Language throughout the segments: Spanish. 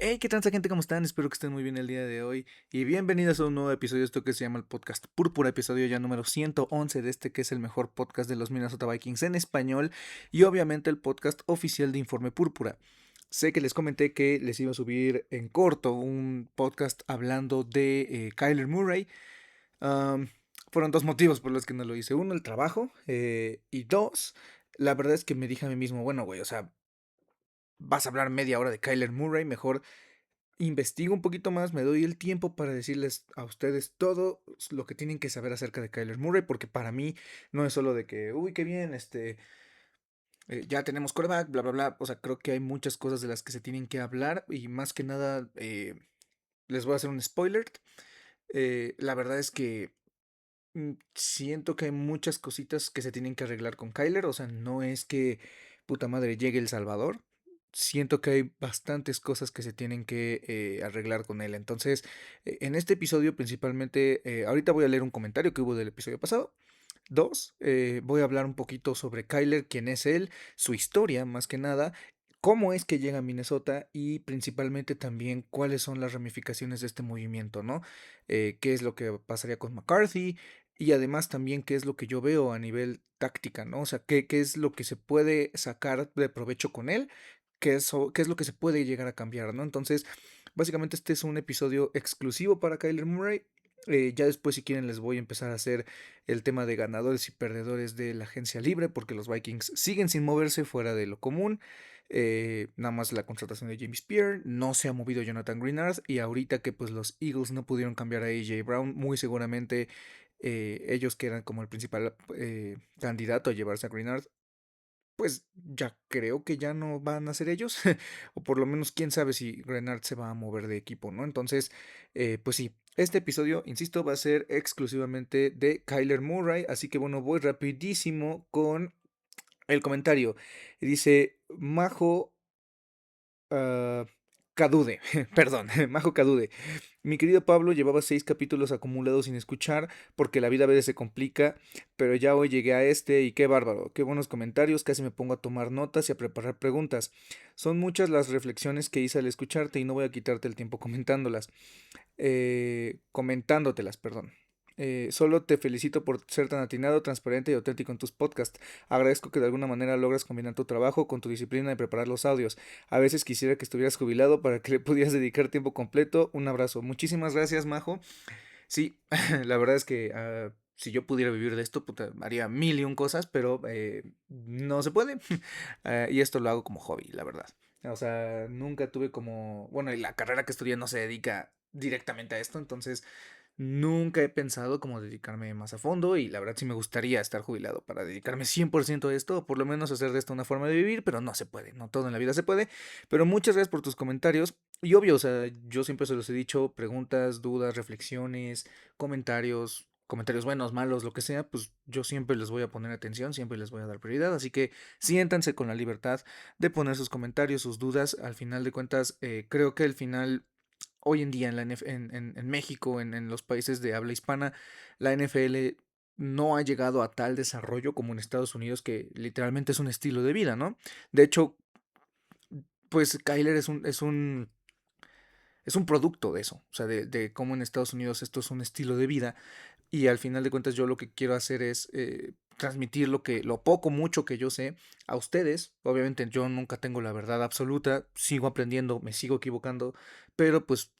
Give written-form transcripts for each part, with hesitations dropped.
Hey, ¿qué tal, gente? ¿Cómo están? Espero que estén muy bien el día de hoy. Y bienvenidos a un nuevo episodio de esto que se llama el Podcast Púrpura, episodio ya número 111 de este que es el mejor podcast de los Minnesota Vikings en español y obviamente el podcast oficial de Informe Púrpura. Sé que les comenté que les iba a subir en corto un podcast hablando de Kyler Murray. Am, Fueron dos motivos por los que no lo hice. Uno, el trabajo. Y dos, la verdad es que me dije a mí mismo, bueno, güey, o sea, vas a hablar media hora de Kyler Murray, mejor investigo un poquito más, me doy el tiempo para decirles a ustedes todo lo que tienen que saber acerca de Kyler Murray, porque para mí no es solo de que, uy, qué bien, ya tenemos quarterback, bla, bla, bla. O sea, creo que hay muchas cosas de las que se tienen que hablar y más que nada, les voy a hacer un spoiler. La verdad es que siento que hay muchas cositas que se tienen que arreglar con Kyler. O sea, no es que puta madre llegue El Salvador. Siento que hay bastantes cosas que se tienen que arreglar con él. Entonces, en este episodio principalmente, ahorita voy a leer un comentario que hubo del episodio pasado. Dos, voy a hablar un poquito sobre Kyler, quién es él, su historia más que nada, cómo es que llega a Minnesota y principalmente también cuáles son las ramificaciones de este movimiento, ¿no? Qué es lo que pasaría con McCarthy y además también qué es lo que yo veo a nivel táctica, ¿no? O sea, qué es lo que se puede sacar de provecho con él, qué es lo que se puede llegar a cambiar, ¿no? Entonces, básicamente este es un episodio exclusivo para Kyler Murray. Ya después, si quieren, les voy a empezar a hacer el tema de ganadores y perdedores de la agencia libre, porque los Vikings siguen sin moverse fuera de lo común. Nada más la contratación de James Pierre, no se ha movido Jonathan Greenard, y ahorita que pues los Eagles no pudieron cambiar a AJ Brown, muy seguramente ellos que eran como el principal candidato a llevarse a Greenard, pues ya creo que ya no van a ser ellos, o por lo menos quién sabe si Renard se va a mover de equipo, ¿no? Entonces, pues sí, este episodio, insisto, va a ser exclusivamente de Kyler Murray, así que bueno, voy rapidísimo con el comentario. Dice Majo ah, Cadude, perdón, Majo Cadude. Mi querido Pablo llevaba 6 capítulos acumulados sin escuchar porque la vida a veces se complica, pero ya hoy llegué a este y qué bárbaro, qué buenos comentarios, casi me pongo a tomar notas y a preparar preguntas. Son muchas las reflexiones que hice al escucharte y no voy a quitarte el tiempo comentándotelas, perdón. Solo te felicito por ser tan atinado, transparente y auténtico en tus podcasts. Agradezco que de alguna manera logras combinar tu trabajo con tu disciplina de preparar los audios. A veces quisiera que estuvieras jubilado para que le pudieras dedicar tiempo completo. Un abrazo. Muchísimas gracias, Majo. Sí, la verdad es que si yo pudiera vivir de esto, puta, haría mil y un cosas, pero no se puede. Y esto lo hago como hobby, la verdad. O sea, nunca tuve como, bueno, y la carrera que estudié no se dedica directamente a esto, entonces nunca he pensado como dedicarme más a fondo y la verdad sí me gustaría estar jubilado para dedicarme 100% a esto o por lo menos hacer de esto una forma de vivir, pero no se puede, no todo en la vida se puede. Pero muchas gracias por tus comentarios y obvio, o sea, yo siempre se los he dicho, preguntas, dudas, reflexiones, comentarios buenos, malos, lo que sea, pues yo siempre les voy a poner atención, siempre les voy a dar prioridad, así que siéntanse con la libertad de poner sus comentarios, sus dudas. Al final de cuentas, creo que el final hoy en día en, la NF en México, en los países de habla hispana, la NFL no ha llegado a tal desarrollo como en Estados Unidos, que literalmente es un estilo de vida, ¿no? De hecho, pues Kyler es un producto de eso, o sea, de cómo en Estados Unidos esto es un estilo de vida y al final de cuentas yo lo que quiero hacer es transmitir lo poco, mucho que yo sé a ustedes. Obviamente yo nunca tengo la verdad absoluta, sigo aprendiendo, me sigo equivocando, pero pues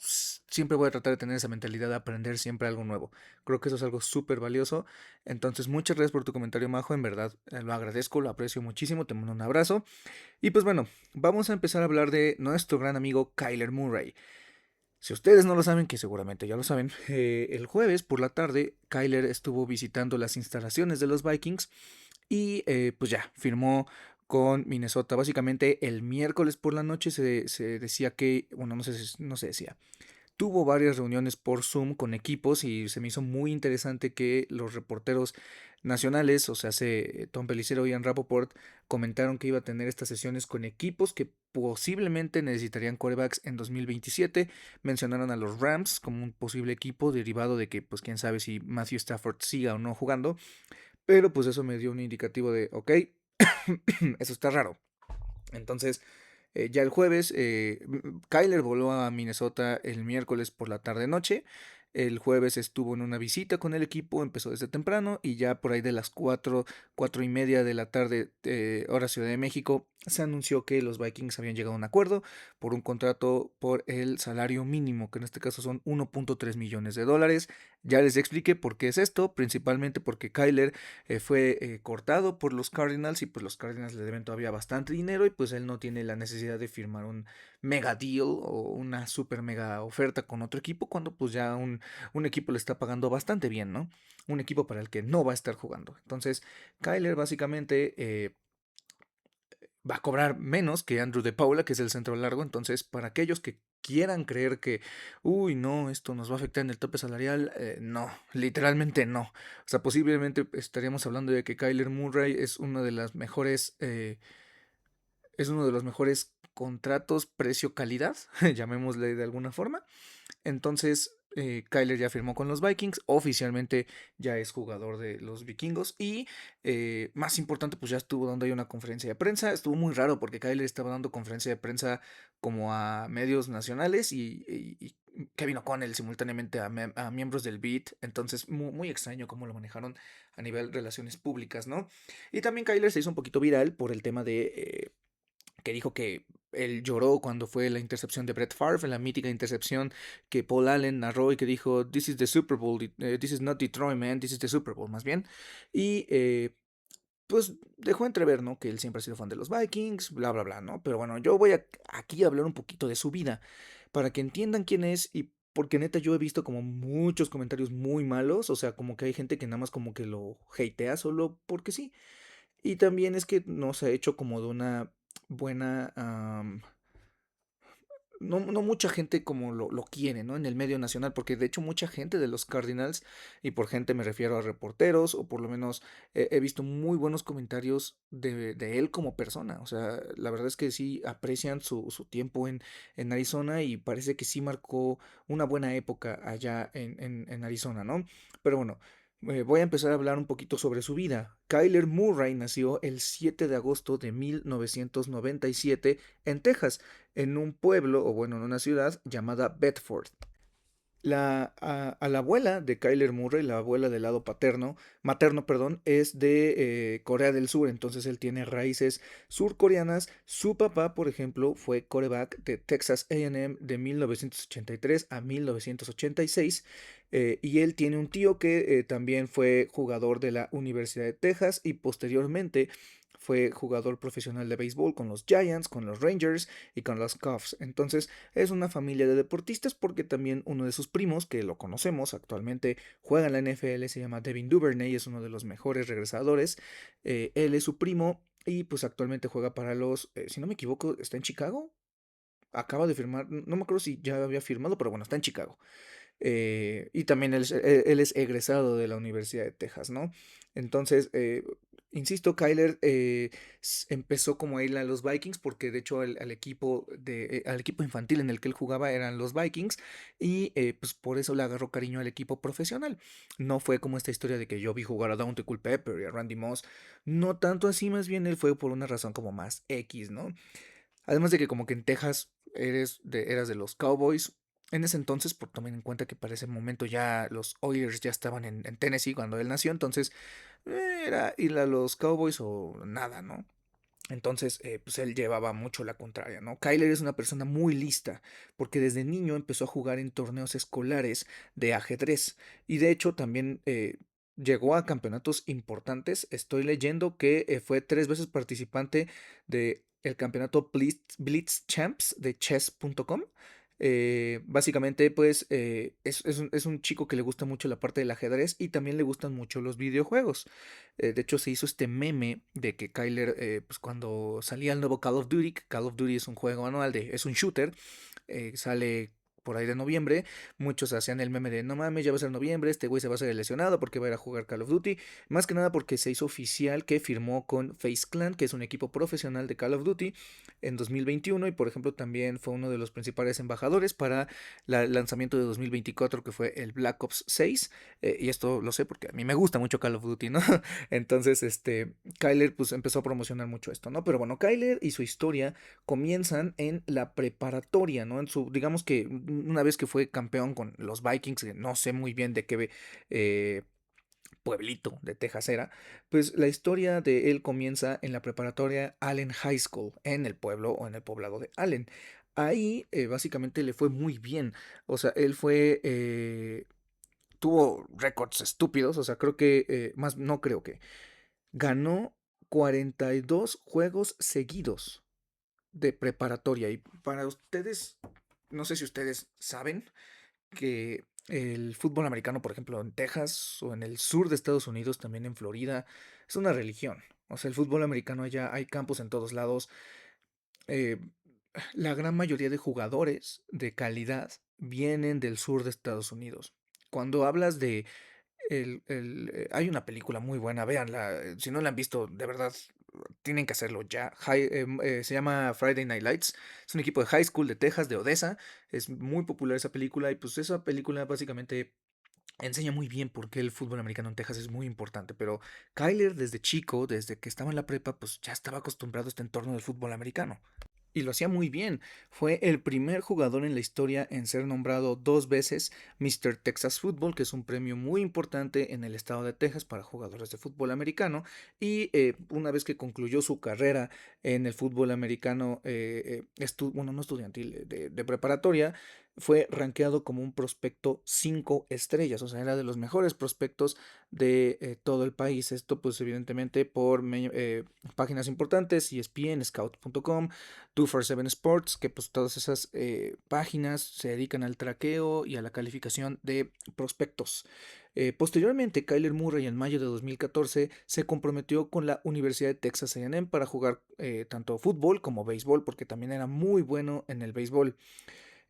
siempre voy a tratar de tener esa mentalidad de aprender siempre algo nuevo. Creo que eso es algo súper valioso. Entonces muchas gracias por tu comentario, Majo, en verdad lo agradezco, lo aprecio muchísimo, te mando un abrazo. Y pues bueno, vamos a empezar a hablar de nuestro gran amigo Kyler Murray. Si ustedes no lo saben, que seguramente ya lo saben, el jueves por la tarde Kyler estuvo visitando las instalaciones de los Vikings y pues ya firmó con Minnesota. Básicamente el miércoles por la noche se decía que, bueno, no se decía, tuvo varias reuniones por Zoom con equipos y se me hizo muy interesante que los reporteros nacionales, o sea, Tom Pellicero y Ian Rapoport, comentaron que iba a tener estas sesiones con equipos que posiblemente necesitarían quarterbacks en 2027. Mencionaron a los Rams como un posible equipo derivado de que, pues, quién sabe si Matthew Stafford siga o no jugando, pero pues eso me dio un indicativo de, ok, eso está raro. Entonces, Ya el jueves, Kyler voló a Minnesota el miércoles por la tarde-noche. El jueves estuvo en una visita con el equipo, empezó desde temprano y ya por ahí de las 4:30 de la tarde, hora Ciudad de México, se anunció que los Vikings habían llegado a un acuerdo por un contrato por el salario mínimo, que en este caso son 1.3 millones de dólares. Ya les expliqué por qué es esto, principalmente porque Kyler fue cortado por los Cardinals y pues los Cardinals le deben todavía bastante dinero y pues él no tiene la necesidad de firmar un mega deal o una super mega oferta con otro equipo cuando pues ya un equipo le está pagando bastante bien, ¿no? Un equipo para el que no va a estar jugando. Entonces, Kyler básicamente va a cobrar menos que Andrew de Paula, que es el centro largo. Entonces, para aquellos que quieran creer que, uy, no, esto nos va a afectar en el tope salarial, no, literalmente no. O sea, posiblemente estaríamos hablando de que Kyler Murray es una de las mejores, es uno de los mejores contratos precio-calidad, llamémosle de alguna forma. Entonces, Kyler ya firmó con los Vikings, oficialmente ya es jugador de los vikingos y más importante, pues ya estuvo dando ahí una conferencia de prensa. Estuvo muy raro porque Kyler estaba dando conferencia de prensa como a medios nacionales y Kevin O'Connell simultáneamente a miembros del beat. Entonces, muy extraño cómo lo manejaron a nivel relaciones públicas, ¿no? Y también Kyler se hizo un poquito viral por el tema de que dijo que él lloró cuando fue la intercepción de Brett Favre, la mítica intercepción que Paul Allen narró y que dijo, "This is the Super Bowl, this is not Detroit, man, this is the Super Bowl", más bien. Y pues dejó entrever, ¿no? Que él siempre ha sido fan de los Vikings, bla, bla, bla, ¿no? Pero bueno, yo voy aquí a hablar un poquito de su vida, para que entiendan quién es y porque neta yo he visto como muchos comentarios muy malos, o sea, como que hay gente que nada más como que lo hatea solo porque sí. Y también es que no se ha hecho como de una buena... no mucha gente como lo quiere, ¿no? En el medio nacional, porque de hecho mucha gente de los Cardinals, y por gente me refiero a reporteros, o por lo menos he visto muy buenos comentarios de él como persona. O sea, la verdad es que sí aprecian su tiempo en Arizona y parece que sí marcó una buena época allá en Arizona, ¿no? Pero bueno, voy a empezar a hablar un poquito sobre su vida. Kyler Murray nació el 7 de agosto de 1997 en Texas, en un pueblo, o bueno, en una ciudad llamada Bedford. A la abuela de Kyler Murray, la abuela del lado materno, perdón, es de Corea del Sur, entonces él tiene raíces surcoreanas. Su papá, por ejemplo, fue quarterback de Texas A&M de 1983 a 1986, y él tiene un tío que también fue jugador de la Universidad de Texas y posteriormente fue jugador profesional de béisbol con los Giants, con los Rangers y con los Cubs. Entonces, es una familia de deportistas porque también uno de sus primos, que lo conocemos actualmente, juega en la NFL, se llama Devin Duvernay, es uno de los mejores regresadores. Él es su primo y pues actualmente juega para los, si no me equivoco, está en Chicago. Acaba de firmar, no me acuerdo si ya había firmado, pero bueno, está en Chicago. Y también él es egresado de la Universidad de Texas, ¿no? Entonces, insisto, Kyler empezó como a ir a los Vikings porque de hecho al equipo infantil en el que él jugaba eran los Vikings y pues por eso le agarró cariño al equipo profesional. No fue como esta historia de que yo vi jugar a Daunte Culpepper y a Randy Moss. No tanto así, más bien él fue por una razón como más X, ¿no? Además de que como que en Texas eras de los Cowboys. En ese entonces, por tomar en cuenta que para ese momento ya los Oilers ya estaban en Tennessee cuando él nació, entonces era ir a los Cowboys o nada, ¿no? Entonces, pues él llevaba mucho la contraria, ¿no? Kyler es una persona muy lista, porque desde niño empezó a jugar en torneos escolares de ajedrez y de hecho también llegó a campeonatos importantes. Estoy leyendo que fue 3 veces participante de el campeonato Blitz Champs de chess.com. Básicamente, pues es un chico que le gusta mucho la parte del ajedrez y también le gustan mucho los videojuegos. De hecho, se hizo este meme de que Kyler, pues cuando salía el nuevo Call of Duty, que Call of Duty es un juego anual, es un shooter, sale por ahí de noviembre, muchos hacían el meme de no mames, ya va a ser noviembre, este güey se va a ser lesionado porque va a ir a jugar Call of Duty. Más que nada porque se hizo oficial que firmó con FaZe Clan, que es un equipo profesional de Call of Duty en 2021 y por ejemplo también fue uno de los principales embajadores para el lanzamiento de 2024 que fue el Black Ops 6. Y esto lo sé porque a mí me gusta mucho Call of Duty, ¿no? Entonces, Kyler pues empezó a promocionar mucho esto, ¿no? Pero bueno, Kyler y su historia comienzan en la preparatoria, ¿no? Digamos que una vez que fue campeón con los Vikings, que no sé muy bien de qué pueblito de Texas era, pues la historia de él comienza en la preparatoria Allen High School, en el pueblo o en el poblado de Allen. Ahí básicamente le fue muy bien, o sea, él tuvo récords estúpidos, o sea, creo que, más no creo que, ganó 42 juegos seguidos de preparatoria. Y para ustedes, no sé si ustedes saben que el fútbol americano, por ejemplo, en Texas o en el sur de Estados Unidos, también en Florida, es una religión. O sea, el fútbol americano allá hay campos en todos lados. eh, la gran mayoría de jugadores de calidad vienen del sur de Estados Unidos. Cuando hablas de hay una película muy buena, véanla. Si no la han visto, de verdad, tienen que hacerlo ya. Se llama Friday Night Lights. Es un equipo de high school de Texas, de Odessa. Es muy popular esa película y pues esa película básicamente enseña muy bien por qué el fútbol americano en Texas es muy importante. Pero Kyler desde chico, desde que estaba en la prepa, pues ya estaba acostumbrado a este entorno del fútbol americano. Y lo hacía muy bien. Fue el primer jugador en la historia en ser nombrado 2 veces Mr. Texas Football, que es un premio muy importante en el estado de Texas para jugadores de fútbol americano. Y una vez que concluyó su carrera en el fútbol americano, bueno, no estudiantil, de preparatoria, fue rankeado como un prospecto 5 estrellas. O sea, era de los mejores prospectos de todo el país. Esto, pues, evidentemente, por páginas importantes: ESPN, Scout.com, 247 Sports, que pues todas esas páginas se dedican al traqueo y a la calificación de prospectos. Posteriormente, Kyler Murray en mayo de 2014 se comprometió con la Universidad de Texas A&M para jugar tanto fútbol como béisbol, porque también era muy bueno en el béisbol.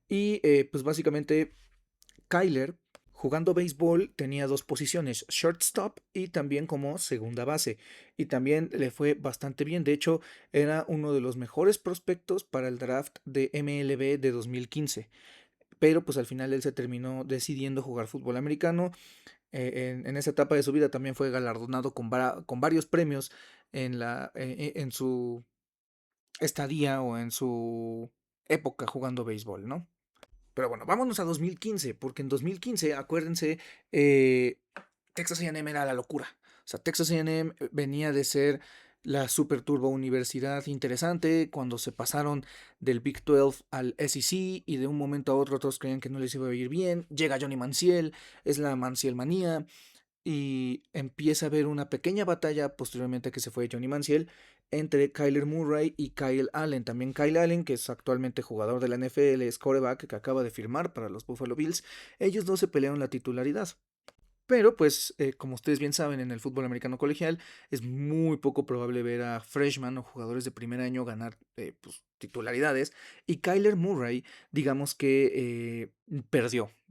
Y pues básicamente Kyler, jugando béisbol, tenía dos posiciones, shortstop y también como segunda base. Y también le fue bastante bien. De hecho, era uno de los mejores prospectos para el draft de MLB de 2015. Pero pues al final él se terminó decidiendo jugar fútbol americano. En esa etapa de su vida también fue galardonado con varios premios en su estadía o en su época jugando béisbol, ¿no? Pero bueno, vámonos a 2015, porque en 2015, acuérdense, eh, Texas A&M era la locura. O sea, Texas A&M venía de ser la super turbo universidad interesante cuando se pasaron del Big 12 al SEC y de un momento a otro todos creían que no les iba a ir bien. Llega Johnny Manziel, es la Manziel manía y empieza a haber una pequeña batalla posteriormente a que se fue Johnny Manziel entre Kyler Murray y Kyle Allen. También Kyle Allen, que es actualmente jugador de la NFL, es quarterback que acaba de firmar para los Buffalo Bills. Ellos dos se pelearon la titularidad. Pero pues, como ustedes bien saben, en el fútbol americano colegial es muy poco probable ver a freshman o jugadores de primer año ganar pues, titularidades. Y Kyler Murray, digamos que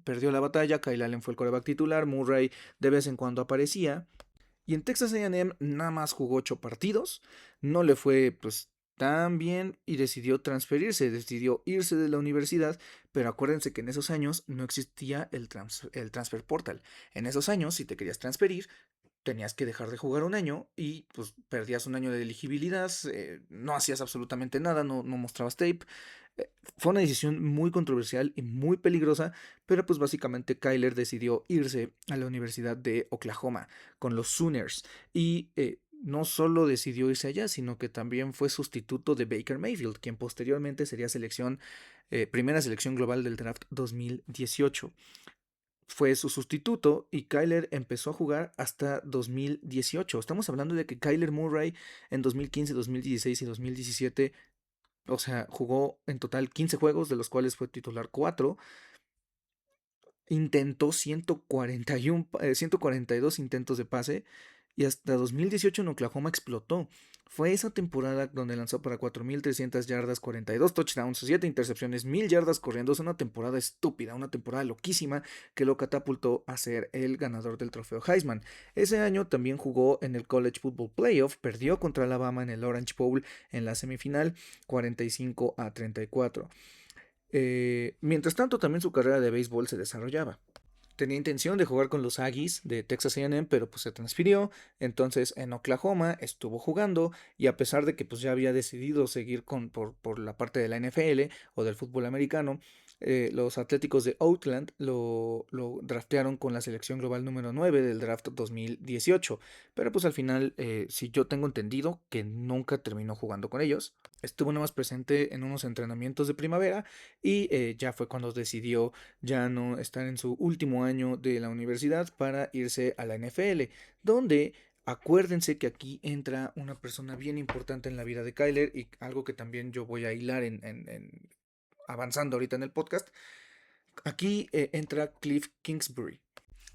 perdió la batalla. Kyle Allen fue el quarterback titular. Murray de vez en cuando aparecía. Y en Texas A&M nada más jugó 8 partidos, no le fue pues tan bien y decidió transferirse, decidió irse de la universidad, pero acuérdense que en esos años no existía el transfer portal. En esos años, si te querías transferir, tenías que dejar de jugar un año y pues perdías un año de elegibilidad, no hacías absolutamente nada, no mostrabas tape. Eh, Fue una decisión muy controversial y muy peligrosa, pero pues básicamente Kyler decidió irse a la Universidad de Oklahoma con los Sooners y no solo decidió irse allá, sino que también fue sustituto de Baker Mayfield, quien posteriormente sería primera selección global del draft 2018. Fue su sustituto y Kyler empezó a jugar hasta 2018. Estamos hablando de que Kyler Murray en 2015, 2016 y 2017, o sea, jugó en total 15 juegos, de los cuales fue titular 4. Intentó 142 intentos de pase y hasta 2018 en Oklahoma explotó. Fue esa temporada donde lanzó para 4.300 yardas, 42 touchdowns, 7 intercepciones, 1.000 yardas corriendo. Es una temporada estúpida, una temporada loquísima que lo catapultó a ser el ganador del trofeo Heisman. Ese año también jugó en el College Football Playoff, perdió contra Alabama en el Orange Bowl en la semifinal, 45-34. Mientras tanto, también su carrera de béisbol se desarrollaba. Tenía intención de jugar con los Aggies de Texas A&M, pero pues se transfirió. Entonces en Oklahoma estuvo jugando y a pesar de que pues ya había decidido seguir por la parte de la NFL o del fútbol americano, los Atléticos de Oakland lo draftearon con la selección global número 9 del draft 2018. Pero pues al final, si yo tengo entendido que nunca terminó jugando con ellos. Estuvo nada más presente en unos entrenamientos de primavera y ya fue cuando decidió ya no estar en su último año de la universidad para irse a la NFL, donde acuérdense que aquí entra una persona bien importante en la vida de Kyler y algo que también yo voy a hilar en avanzando ahorita en el podcast. Aquí entra Cliff Kingsbury.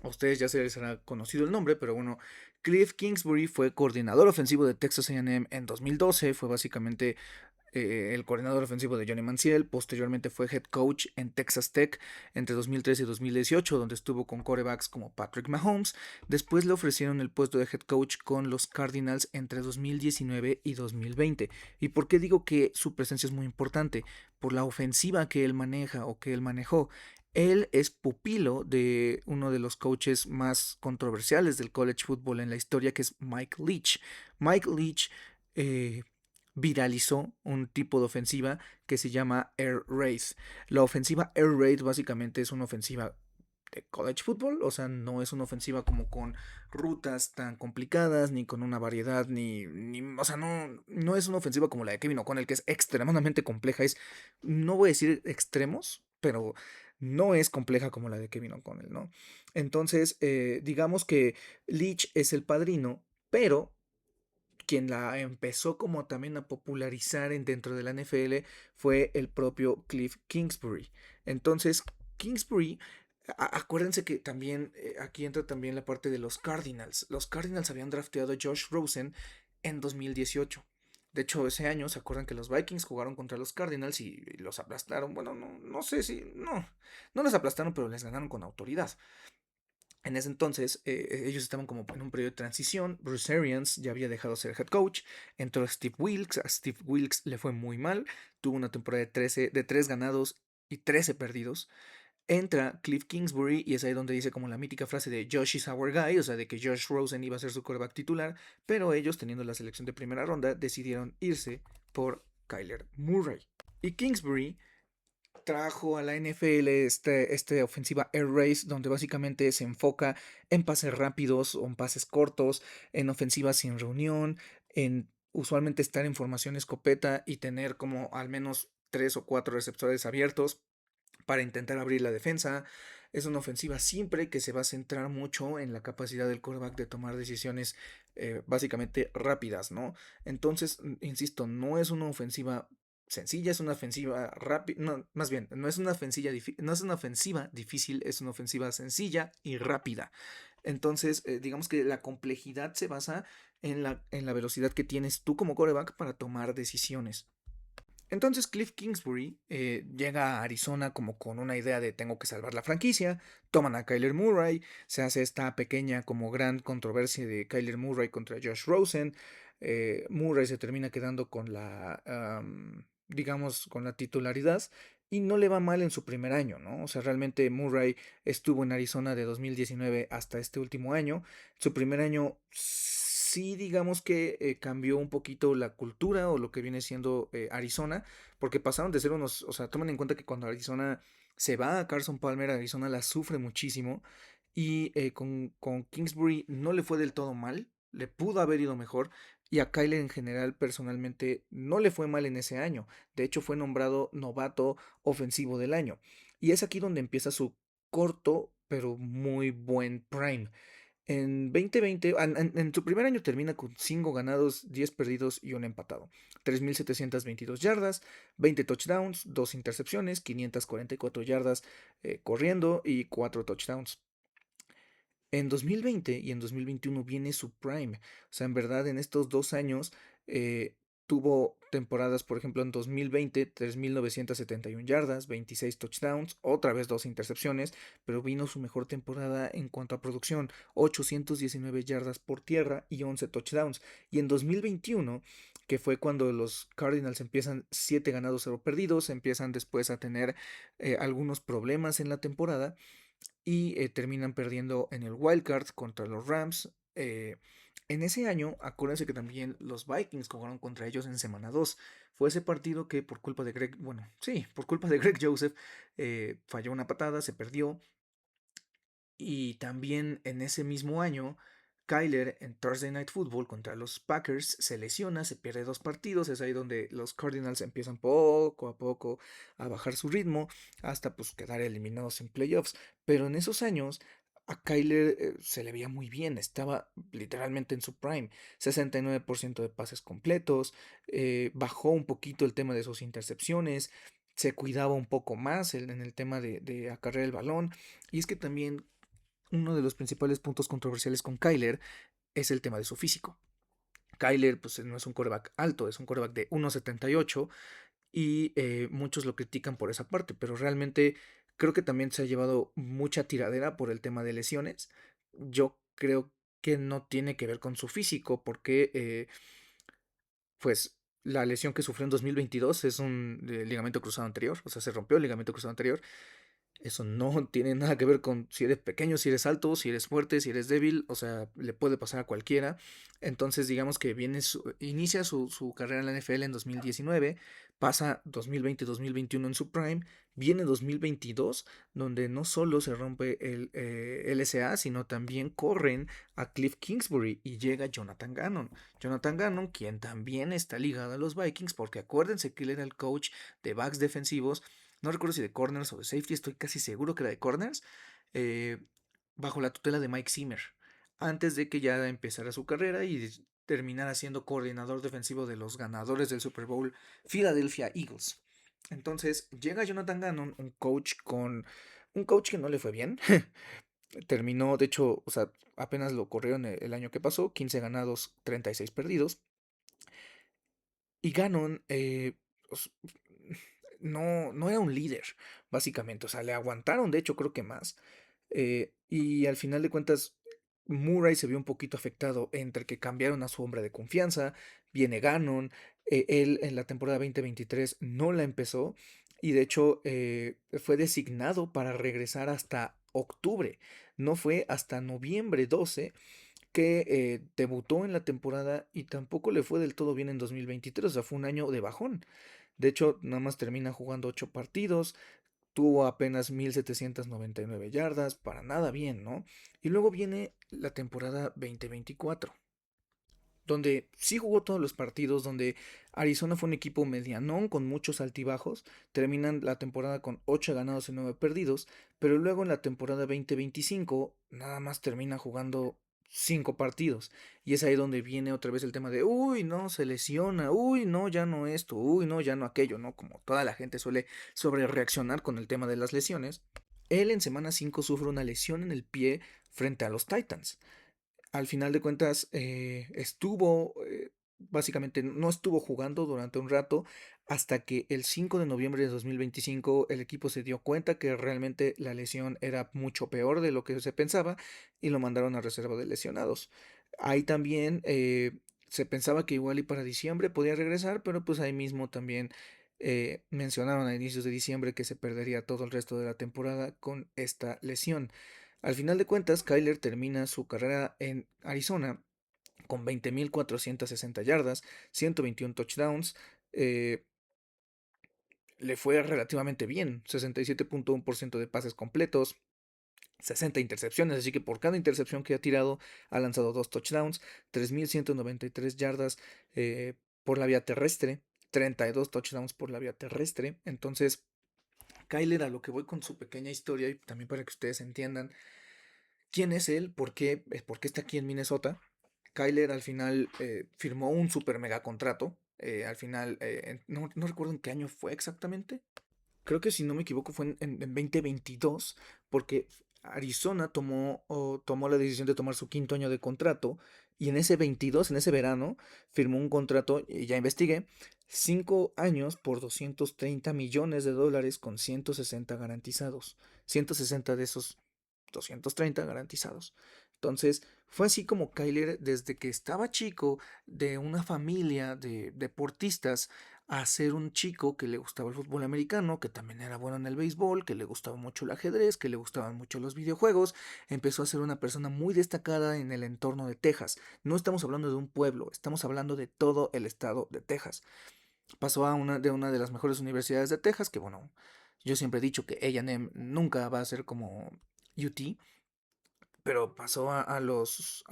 A ustedes ya se les hará conocido el nombre, pero bueno, Cliff Kingsbury fue coordinador ofensivo de Texas A&M en 2012, fue básicamente el coordinador ofensivo de Johnny Manziel. Posteriormente fue head coach en Texas Tech entre 2013 y 2018, donde estuvo con quarterbacks como Patrick Mahomes. Después le ofrecieron el puesto de head coach con los Cardinals entre 2019 y 2020. ¿Y por qué digo que su presencia es muy importante? Por la ofensiva que él maneja o que él manejó. Él es pupilo de uno de los coaches más controversiales del college football en la historia, que es Mike Leach. Mike Leach viralizó un tipo de ofensiva que se llama Air Raid. La ofensiva Air Raid básicamente es una ofensiva de college football, o sea, no es una ofensiva como con rutas tan complicadas, ni con una variedad, o sea, no es una ofensiva como la de Kevin O'Connell, que es extremadamente compleja. No voy a decir extremos, pero no es compleja como la de Kevin O'Connell, ¿no? Entonces, digamos que Leach es el padrino, pero quien la empezó como también a popularizar dentro de la NFL fue el propio Cliff Kingsbury. Entonces, Kingsbury, acuérdense que también aquí entra también la parte de los Cardinals. Los Cardinals habían drafteado a Josh Rosen en 2018. De hecho, ese año, ¿se acuerdan que los Vikings jugaron contra los Cardinals y los aplastaron? Bueno, no sé si, no les aplastaron, pero les ganaron con autoridad. En ese entonces, ellos estaban como en un periodo de transición. Bruce Arians ya había dejado de ser head coach. Entró Steve Wilkes. A Steve Wilkes le fue muy mal. Tuvo una temporada de 3 ganados y 13 perdidos. Entra Cliff Kingsbury y es ahí donde dice como la mítica frase de Josh is our guy, o sea, de que Josh Rosen iba a ser su quarterback titular, pero ellos, teniendo la selección de primera ronda, decidieron irse por Kyler Murray. Y Kingsbury trajo a la NFL este ofensiva Air Race, donde básicamente se enfoca en pases rápidos o en pases cortos, en ofensivas sin reunión, en usualmente estar en formación escopeta y tener como al menos 3 o 4 receptores abiertos para intentar abrir la defensa. Es una ofensiva siempre que se va a centrar mucho en la capacidad del quarterback de tomar decisiones básicamente rápidas, ¿no? Entonces, insisto, no es una ofensiva sencilla, es una ofensiva rápida, no, más bien, no es una no es una ofensiva difícil, es una ofensiva sencilla y rápida. Entonces, digamos que la complejidad se basa en la velocidad que tienes tú como quarterback para tomar decisiones. Entonces Cliff Kingsbury llega a Arizona como con una idea de tengo que salvar la franquicia, toman a Kyler Murray, se hace esta pequeña como gran controversia de Kyler Murray contra Josh Rosen. Murray se termina quedando con digamos, con la titularidad y no le va mal en su primer año, ¿no? O sea, realmente Murray estuvo en Arizona de 2019 hasta este último año. Su primer año sí, digamos que cambió un poquito la cultura o lo que viene siendo Arizona, porque pasaron de ser unos, o sea, tomen en cuenta que cuando Arizona se va a Carson Palmer, Arizona la sufre muchísimo y con Kingsbury no le fue del todo mal, le pudo haber ido mejor y a Kyler en general personalmente no le fue mal en ese año, de hecho fue nombrado novato ofensivo del año y es aquí donde empieza su corto pero muy buen prime. En 2020, en su primer año termina con 5 ganados, 10 perdidos y un empatado. 3.722 yardas, 20 touchdowns, 2 intercepciones, 544 yardas corriendo y 4 touchdowns. En 2020 y en 2021 viene su prime. O sea, en verdad, en estos 2 años Eh, Tuvo temporadas, por ejemplo, en 2020, 3.971 yardas, 26 touchdowns, otra vez dos intercepciones, pero vino su mejor temporada en cuanto a producción, 819 yardas por tierra y 11 touchdowns. Y en 2021, que fue cuando los Cardinals empiezan 7 ganados, 0 perdidos, empiezan después a tener algunos problemas en la temporada y terminan perdiendo en el wildcard contra los Rams. En ese año, acuérdense que también los Vikings jugaron contra ellos en semana 2. Fue ese partido que por culpa de Greg, bueno, sí, por culpa de Greg Joseph, falló una patada, se perdió. Y también en ese mismo año, Kyler en Thursday Night Football contra los Packers se lesiona, se pierde dos partidos, es ahí donde los Cardinals empiezan poco a poco a bajar su ritmo hasta pues quedar eliminados en playoffs. Pero en esos años a Kyler se le veía muy bien, estaba literalmente en su prime, 69% de pases completos, bajó un poquito el tema de sus intercepciones, se cuidaba un poco más en el tema de acarrear el balón. Y es que también uno de los principales puntos controversiales con Kyler es el tema de su físico. Kyler pues no es un quarterback alto, es un quarterback de 1.78 y muchos lo critican por esa parte, pero realmente creo que también se ha llevado mucha tiradera por el tema de lesiones. Yo creo que no tiene que ver con su físico porque pues la lesión que sufrió en 2022 es un ligamento cruzado anterior, o sea, se rompió el ligamento cruzado anterior. Eso no tiene nada que ver con si eres pequeño, si eres alto, si eres fuerte, si eres débil, o sea, le puede pasar a cualquiera. Entonces, digamos que inicia su carrera en la NFL en 2019, pasa 2020-2021 en su prime, viene 2022, donde no solo se rompe el LSA, sino también corren a Cliff Kingsbury y llega Jonathan Gannon. Jonathan Gannon, quien también está ligado a los Vikings, porque acuérdense que él era el coach de backs defensivos, no recuerdo si de corners o de safety, estoy casi seguro que era de corners, eh, bajo la tutela de Mike Zimmer, antes de que ya empezara su carrera y terminara siendo coordinador defensivo de los ganadores del Super Bowl Philadelphia Eagles. Entonces llega Jonathan Gannon, un coach que no le fue bien. Terminó, de hecho, o sea, apenas lo corrieron el año que pasó, 15 ganados, 36 perdidos. Y Gannon no era un líder, básicamente. O sea, le aguantaron, de hecho, creo que más. Y al final de cuentas, Murray se vio un poquito afectado entre que cambiaron a su hombre de confianza, viene Gannon, él en la temporada 2023 no la empezó y de hecho fue designado para regresar hasta octubre, no fue hasta noviembre 12 que debutó en la temporada y tampoco le fue del todo bien en 2023, o sea, fue un año de bajón. De hecho, nada más termina jugando 8 partidos, tuvo apenas 1.799 yardas, para nada bien, ¿no? Y luego viene la temporada 2024, donde sí jugó todos los partidos, donde Arizona fue un equipo medianón con muchos altibajos, terminan la temporada con 8 ganados y 9 perdidos, pero luego en la temporada 2025 nada más termina jugando 5 partidos, y es ahí donde viene otra vez el tema de, uy, no, se lesiona, uy, no, ya no esto, uy, no, ya no aquello, ¿no? Como toda la gente suele sobre reaccionar con el tema de las lesiones. Él en semana 5 sufre una lesión en el pie frente a los Titans. Al final de cuentas, básicamente no estuvo jugando durante un rato hasta que el 5 de noviembre de 2025 el equipo se dio cuenta que realmente la lesión era mucho peor de lo que se pensaba y lo mandaron a reserva de lesionados. Ahí también se pensaba que igual y para diciembre podía regresar, pero pues ahí mismo también mencionaron a inicios de diciembre que se perdería todo el resto de la temporada con esta lesión. Al final de cuentas, Kyler termina su carrera en Arizona con 20.460 yardas, 121 touchdowns. eh, Le fue relativamente bien, 67.1% de pases completos, 60 intercepciones, así que por cada intercepción que ha tirado ha lanzado dos touchdowns, 3.193 yardas por la vía terrestre, 32 touchdowns por la vía terrestre. Entonces, Kyler, a lo que voy con su pequeña historia y también para que ustedes entiendan quién es él, por qué está aquí en Minnesota. Kyler al final firmó un super mega contrato. Al final, no recuerdo en qué año fue exactamente. Creo que si no me equivoco fue en 2022, porque Arizona tomó la decisión de tomar su quinto año de contrato Y en ese 22, en ese verano, firmó un contrato, y ya investigué, 5 años por $230 millones con 160 garantizados. 160 de esos 230 garantizados. Entonces, fue así como Kyler, desde que estaba chico, de una familia de deportistas, a ser un chico que le gustaba el fútbol americano, que también era bueno en el béisbol, que le gustaba mucho el ajedrez, que le gustaban mucho los videojuegos. Empezó a ser una persona muy destacada en el entorno de Texas. No estamos hablando de un pueblo, estamos hablando de todo el estado de Texas. Pasó a una de las mejores universidades de Texas, que bueno, yo siempre he dicho que A&M nunca va a ser como UT, pero pasó a los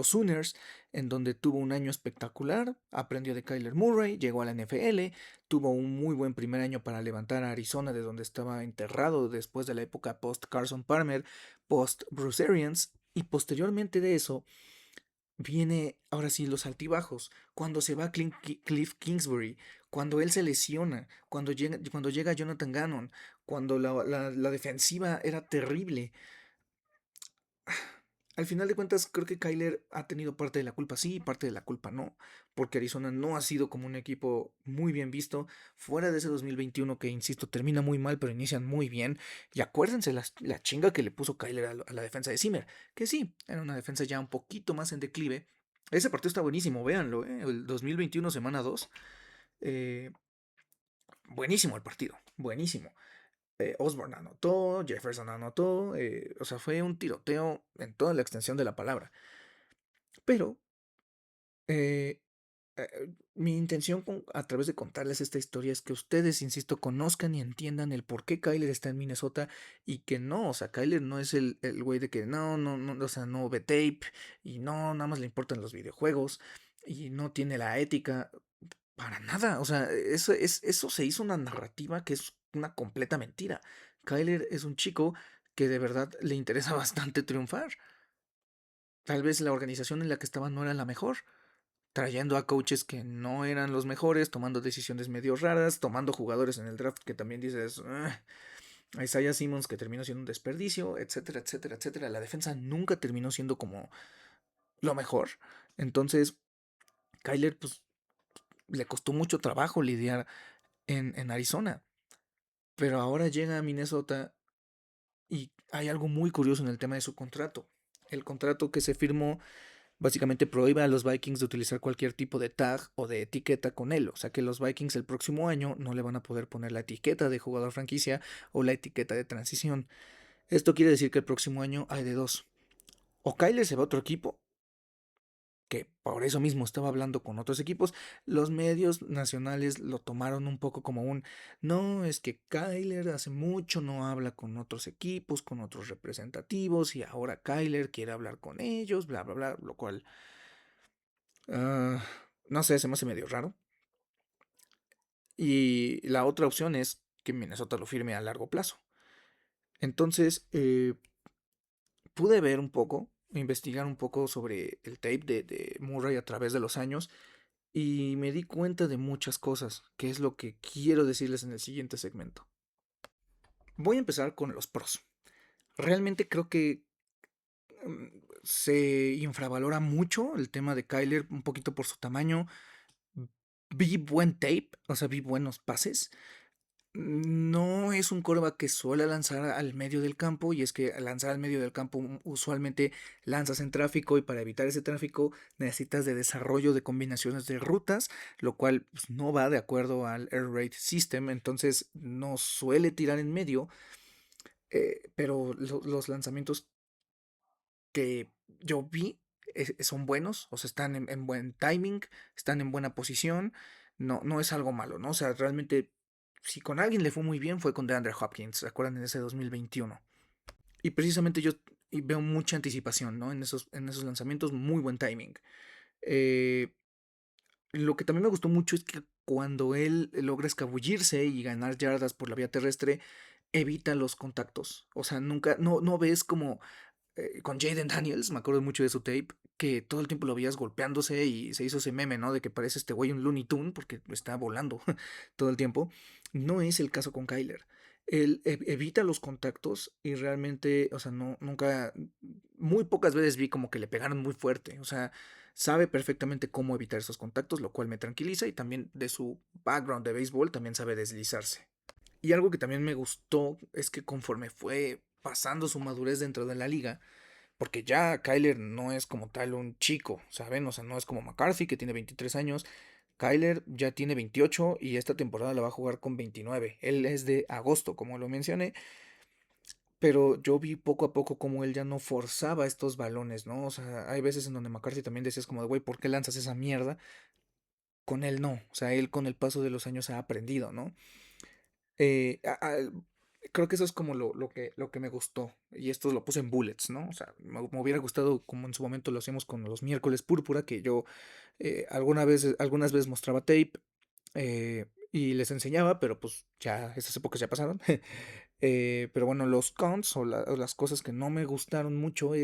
Sooners, en donde tuvo un año espectacular, aprendió de Kyler Murray, llegó a la NFL, tuvo un muy buen primer año para levantar a Arizona de donde estaba enterrado después de la época post Carson Palmer, post Bruce Arians, y posteriormente de eso viene ahora sí los altibajos, cuando se va Cliff Kingsbury, cuando él se lesiona, cuando llega Jonathan Gannon, cuando la defensiva era terrible. Al final de cuentas, creo que Kyler ha tenido parte de la culpa sí y parte de la culpa no, porque Arizona no ha sido como un equipo muy bien visto, fuera de ese 2021 que, insisto, termina muy mal, pero inician muy bien. Y acuérdense la chinga que le puso Kyler a la defensa de Zimmer, que sí, era una defensa ya un poquito más en declive. Ese partido está buenísimo, véanlo, el 2021 semana 2. eh, buenísimo el partido, buenísimo. Osborne anotó, Jefferson anotó, o sea, fue un tiroteo en toda la extensión de la palabra. Pero eh, mi intención a través de contarles esta historia es que ustedes, insisto, conozcan y entiendan el por qué Kyler está en Minnesota y que no, o sea, Kyler no es el güey de que no, o sea, no ve tape y no, nada más le importan los videojuegos y no tiene la ética para nada, o sea, eso se hizo una narrativa que es una completa mentira. Kyler es un chico que de verdad le interesa bastante triunfar. Tal vez la organización en la que estaba no era la mejor, trayendo a coaches que no eran los mejores, tomando decisiones medio raras, tomando jugadores en el draft que también dices, a Isaiah Simmons que terminó siendo un desperdicio, etcétera, etcétera, etcétera. La defensa nunca terminó siendo como lo mejor. Entonces, Kyler, pues, le costó mucho trabajo lidiar en Arizona. Pero ahora llega a Minnesota y hay algo muy curioso en el tema de su contrato. El contrato que se firmó básicamente prohíbe a los Vikings de utilizar cualquier tipo de tag o de etiqueta con él. O sea que los Vikings el próximo año no le van a poder poner la etiqueta de jugador franquicia o la etiqueta de transición. Esto quiere decir que el próximo año hay de dos. O Kyler se va a otro equipo, que por eso mismo estaba hablando con otros equipos. Los medios nacionales lo tomaron un poco como no, es que Kyler hace mucho no habla con otros equipos, con otros representativos, y ahora Kyler quiere hablar con ellos, bla, bla, bla, lo cual, ah, no sé, se me hace medio raro. Y la otra opción es que Minnesota lo firme a largo plazo. Entonces, pude ver un poco, investigar un poco sobre el tape de Murray a través de los años y me di cuenta de muchas cosas, que es lo que quiero decirles en el siguiente segmento. Voy a empezar con los pros. Realmente creo que mm, se infravalora mucho el tema de Kyler, un poquito por su tamaño. Vi buen tape, o sea, vi buenos pases. No es un quarterback que suele lanzar al medio del campo, y es que al lanzar al medio del campo usualmente lanzas en tráfico, y para evitar ese tráfico necesitas de desarrollo de combinaciones de rutas, lo cual pues, no va de acuerdo al Air Raid System, entonces no suele tirar en medio, pero los lanzamientos que yo vi son buenos, o sea, están en buen timing, están en buena posición, no es algo malo, ¿no? O sea, realmente, si con alguien le fue muy bien, fue con DeAndre Hopkins, ¿se acuerdan? En ese 2021. Y precisamente yo veo mucha anticipación, ¿no? En esos lanzamientos, muy buen timing. Eh, lo que también me gustó mucho es que cuando él logra escabullirse y ganar yardas por la vía terrestre, evita los contactos. O sea, nunca, no ves como con Jaden Daniels, me acuerdo mucho de su tape, que todo el tiempo lo veías golpeándose y se hizo ese meme, ¿no? De que parece este güey un Looney Tune porque está volando todo el tiempo. No es el caso con Kyler. Él evita los contactos y realmente, o sea, no, nunca, muy pocas veces vi como que le pegaron muy fuerte. O sea, sabe perfectamente cómo evitar esos contactos, lo cual me tranquiliza y también de su background de béisbol también sabe deslizarse. Y algo que también me gustó es que conforme fue pasando su madurez dentro de la liga, porque ya Kyler no es como tal un chico, ¿saben? O sea, no es como McCarthy que tiene 23 años. Kyler ya tiene 28 y esta temporada la va a jugar con 29. Él es de agosto, como lo mencioné, pero yo vi poco a poco cómo él ya no forzaba estos balones, ¿no? O sea, hay veces en donde McCarthy también decías como de, güey, ¿por qué lanzas esa mierda? Con él no, o sea, él con el paso de los años ha aprendido, ¿no? Eh, a- a- Creo que eso es como lo que me gustó. Y esto lo puse en bullets, ¿no? O sea, me hubiera gustado como en su momento lo hacíamos con los miércoles púrpura, que yo algunas veces mostraba tape y les enseñaba, pero pues ya esas épocas ya pasaron. Pero bueno, los cons o las cosas que no me gustaron mucho y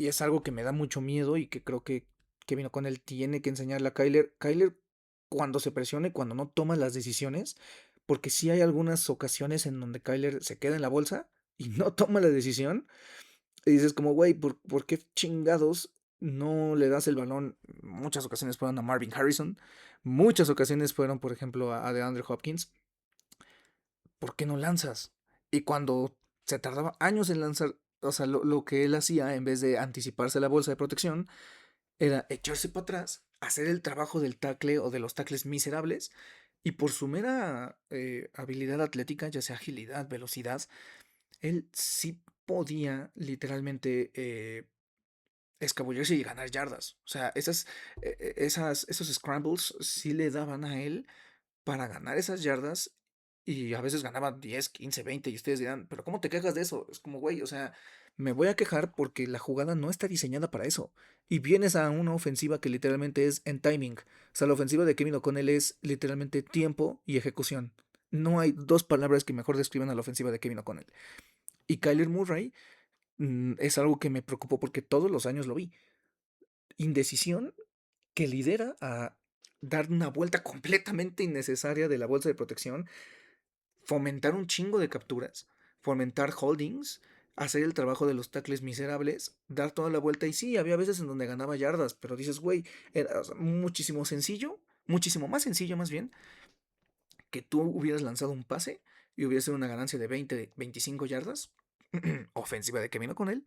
es algo que me da mucho miedo y que creo que Kevin O'Connell tiene que enseñarle a Kyler. Kyler, cuando se presione, cuando no toma las decisiones, porque sí hay algunas ocasiones en donde Kyler se queda en la bolsa y no toma la decisión, y dices como, güey, ¿por qué chingados no le das el balón? Muchas ocasiones fueron a Marvin Harrison, muchas ocasiones fueron, por ejemplo, a DeAndre Hopkins. ¿Por qué no lanzas? Y cuando se tardaba años en lanzar, o sea, lo que él hacía en vez de anticiparse a la bolsa de protección, era echarse para atrás, hacer el trabajo del tackle o de los tackles miserables, y por su mera habilidad atlética, ya sea agilidad, velocidad, él sí podía literalmente escabullirse y ganar yardas. O sea, esos scrambles sí le daban a él para ganar esas yardas y a veces ganaba 10, 15, 20 y ustedes dirán, pero ¿cómo te quejas de eso? Es como, güey, o sea, me voy a quejar porque la jugada no está diseñada para eso. Y vienes a una ofensiva que literalmente es en timing. O sea, la ofensiva de Kevin O'Connell es literalmente tiempo y ejecución. No hay dos palabras que mejor describan a la ofensiva de Kevin O'Connell. Y Kyler Murray es algo que me preocupó porque todos los años lo vi. Indecisión que lidera a dar una vuelta completamente innecesaria de la bolsa de protección, fomentar un chingo de capturas, fomentar holdings, hacer el trabajo de los tackles miserables, dar toda la vuelta. Y sí, había veces en donde ganaba yardas, pero dices, güey, era muchísimo sencillo, muchísimo más sencillo más bien, que tú hubieras lanzado un pase y hubiese una ganancia de 20, 25 yardas, ofensiva de que vino con él,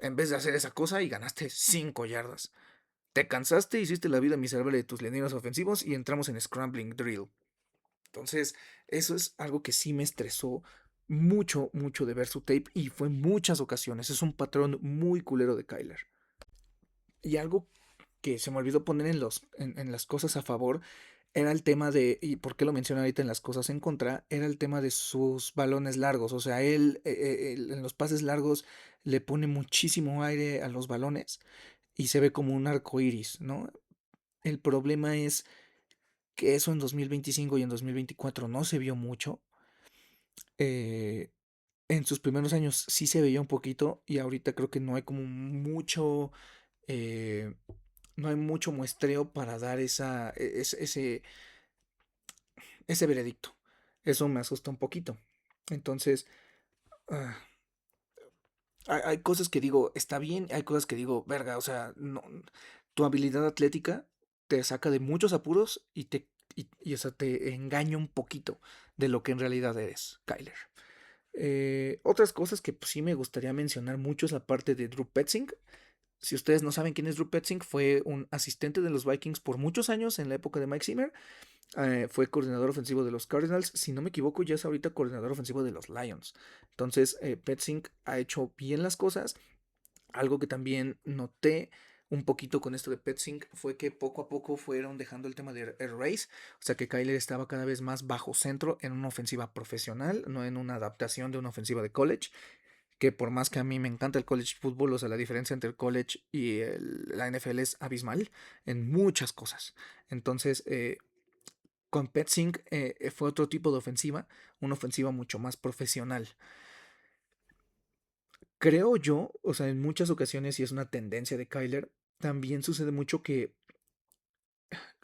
en vez de hacer esa cosa y ganaste 5 yardas. Te cansaste, hiciste la vida miserable de tus linieros ofensivos y entramos en Scrambling Drill. Entonces, eso es algo que sí me estresó mucho, mucho de ver su tape y fue en muchas ocasiones. Es un patrón muy culero de Kyler. Y algo que se me olvidó poner en las cosas a favor era el tema de, y por qué lo menciono ahorita en las cosas en contra, era el tema de sus balones largos. O sea, él en los pases largos le pone muchísimo aire a los balones y se ve como un arco iris, ¿no? El problema es que eso en 2025 y en 2024 no se vio mucho. Eh, en sus primeros años sí se veía un poquito y ahorita creo que no hay como mucho, eh, no hay mucho muestreo para dar ese veredicto. Eso me asusta un poquito. Entonces, ah, hay cosas que digo, está bien, hay cosas que digo, verga, o sea, no, tu habilidad atlética te saca de muchos apuros y, o sea, te engaña un poquito de lo que en realidad eres, Kyler. Otras cosas que pues, sí me gustaría mencionar mucho es la parte de Drew Petzing. Si ustedes no saben quién es Drew Petzing, fue un asistente de los Vikings por muchos años en la época de Mike Zimmer. Fue coordinador ofensivo de los Cardinals. Si no me equivoco, ya es ahorita coordinador ofensivo de los Lions. Entonces, Petzing ha hecho bien las cosas. Algo que también noté un poquito con esto de Petzing fue que poco a poco fueron dejando el tema de air race, o sea que Kyler estaba cada vez más bajo centro en una ofensiva profesional, no en una adaptación de una ofensiva de college, que por más que a mí me encanta el college football, o sea, la diferencia entre el college y la NFL es abismal en muchas cosas. Entonces, con Petzing fue otro tipo de ofensiva, una ofensiva mucho más profesional. Creo yo, o sea, en muchas ocasiones, y es una tendencia de Kyler, también sucede mucho que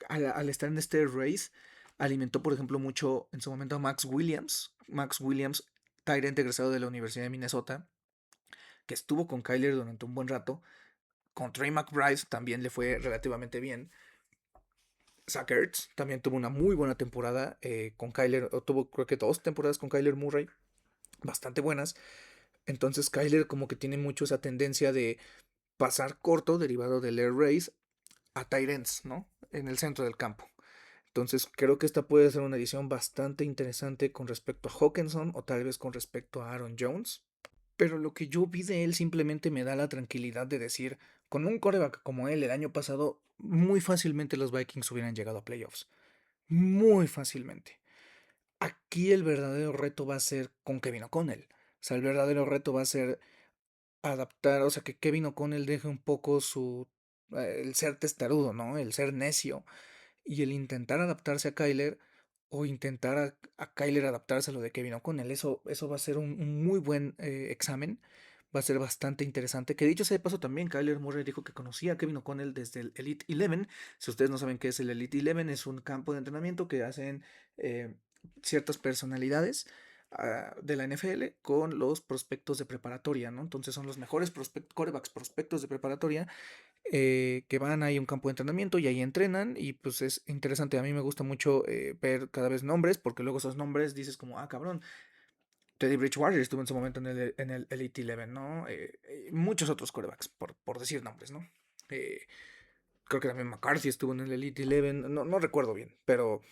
al estar en este race, alimentó, por ejemplo, mucho en su momento a Max Williams. Max Williams, tight end egresado de la Universidad de Minnesota, que estuvo con Kyler durante un buen rato, Con Trey McBride también le fue relativamente bien. Zach Ertz también tuvo una muy buena temporada con Kyler, o tuvo creo que 2 temporadas con Kyler Murray, bastante buenas. Entonces Kyler como que tiene mucho esa tendencia de pasar corto, derivado del air race, a tight ends, ¿no? En el centro del campo. Entonces creo que esta puede ser una edición bastante interesante con respecto a Hawkinson o tal vez con respecto a Aaron Jones. Pero lo que yo vi de él simplemente me da la tranquilidad de decir, con un quarterback como él el año pasado, muy fácilmente los Vikings hubieran llegado a playoffs. Muy fácilmente. Aquí el verdadero reto va a ser con Kevin O'Connell. O sea, el verdadero reto va a ser adaptar, o sea, que Kevin O'Connell deje un poco el ser testarudo, ¿no? El ser necio y el intentar adaptarse a Kyler o intentar a Kyler adaptarse a lo de Kevin O'Connell. Eso va a ser un muy buen examen. Va a ser bastante interesante. Que dicho sea de paso también, Kyler Murray dijo que conocía a Kevin O'Connell desde el Elite 11. Si ustedes no saben qué es el Elite 11, es un campo de entrenamiento que hacen eh, ciertas personalidades de la NFL con los prospectos de preparatoria, ¿no? Entonces son los mejores quarterbacks prospectos de preparatoria que van ahí a un campo de entrenamiento y ahí entrenan y pues es interesante, a mí me gusta mucho ver cada vez nombres porque luego esos nombres dices como, ah, cabrón, Teddy Bridgewater estuvo en su momento en el Elite 11, ¿no? Muchos otros quarterbacks, por decir nombres, ¿no? Eh, Creo que también McCarthy estuvo en el Elite 11, no recuerdo bien, pero